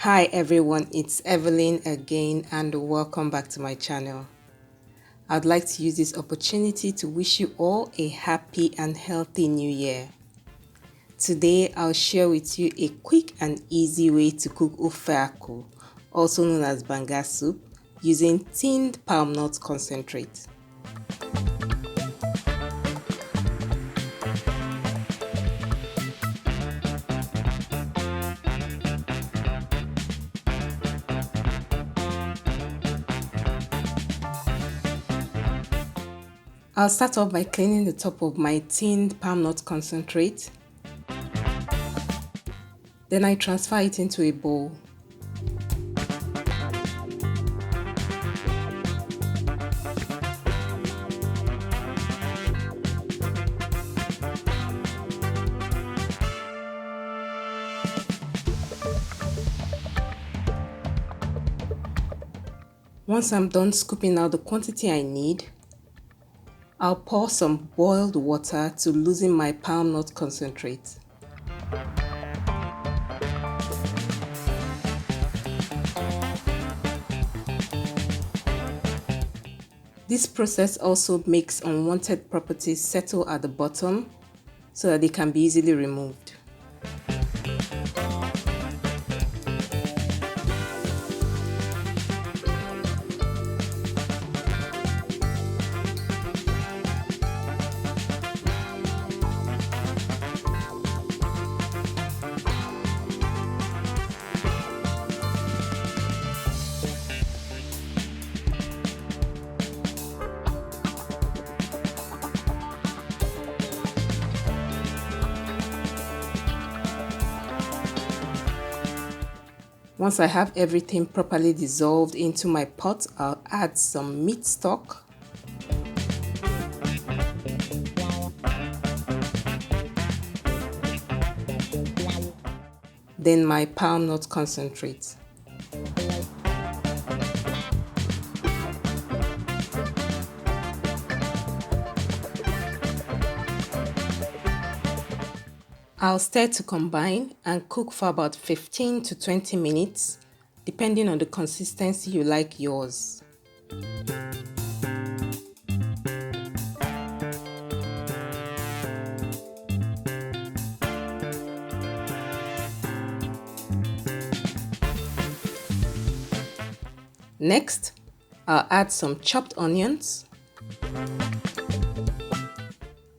Hi everyone, it's Evelyn again and welcome back to my channel. I'd like to use this opportunity to wish you all a happy and healthy new year. Today I'll share with you a quick and easy way to cook Ofe Akwu, also known as Banga soup, using tinned palm nut concentrate. I'll start off by cleaning the top of my tinned palm nut concentrate. Then I transfer it into a bowl. Once I'm done scooping out the quantity I need, I'll pour some boiled water to loosen my palm nut concentrate. This process also makes unwanted properties settle at the bottom so that they can be easily removed. Once I have everything properly dissolved into my pot, I'll add some meat stock, then my palm nut concentrate. I'll stir to combine and cook for about 15 to 20 minutes, depending on the consistency you like yours. Next, I'll add some chopped onions,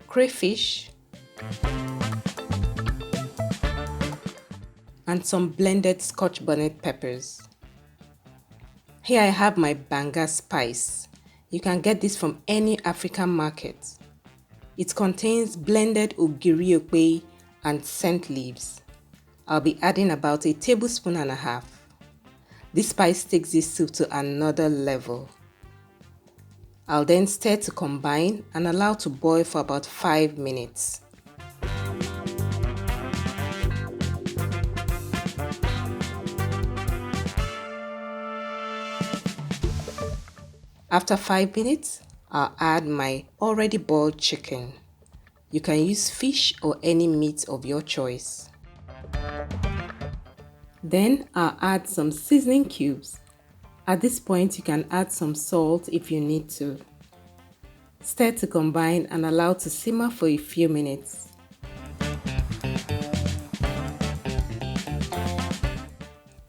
crayfish, and some blended Scotch bonnet peppers. Here I have my Banga spice. You can get this from any African market. It contains blended ogiri and scent leaves. I'll be adding about a tablespoon and a half. This spice takes this soup to another level. I'll then stir to combine and allow to boil for about 5 minutes. After 5 minutes, I'll add my already boiled chicken. You can use fish or any meat of your choice. Then I'll add some seasoning cubes. At this point, you can add some salt if you need to. Stir to combine and allow to simmer for a few minutes.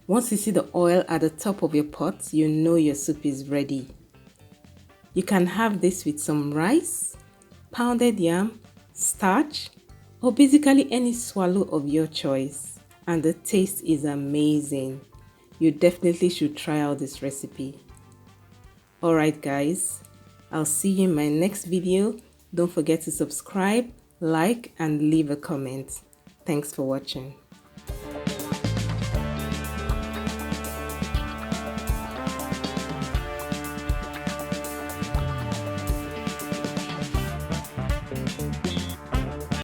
Once you see the oil at the top of your pot, you know your soup is ready. You can have this with some rice, pounded yam, starch, or basically any swallow of your choice. And the taste is amazing. You definitely should try out this recipe. Alright guys, I'll see you in my next video. Don't forget to subscribe, like, and leave a comment. Thanks for watching.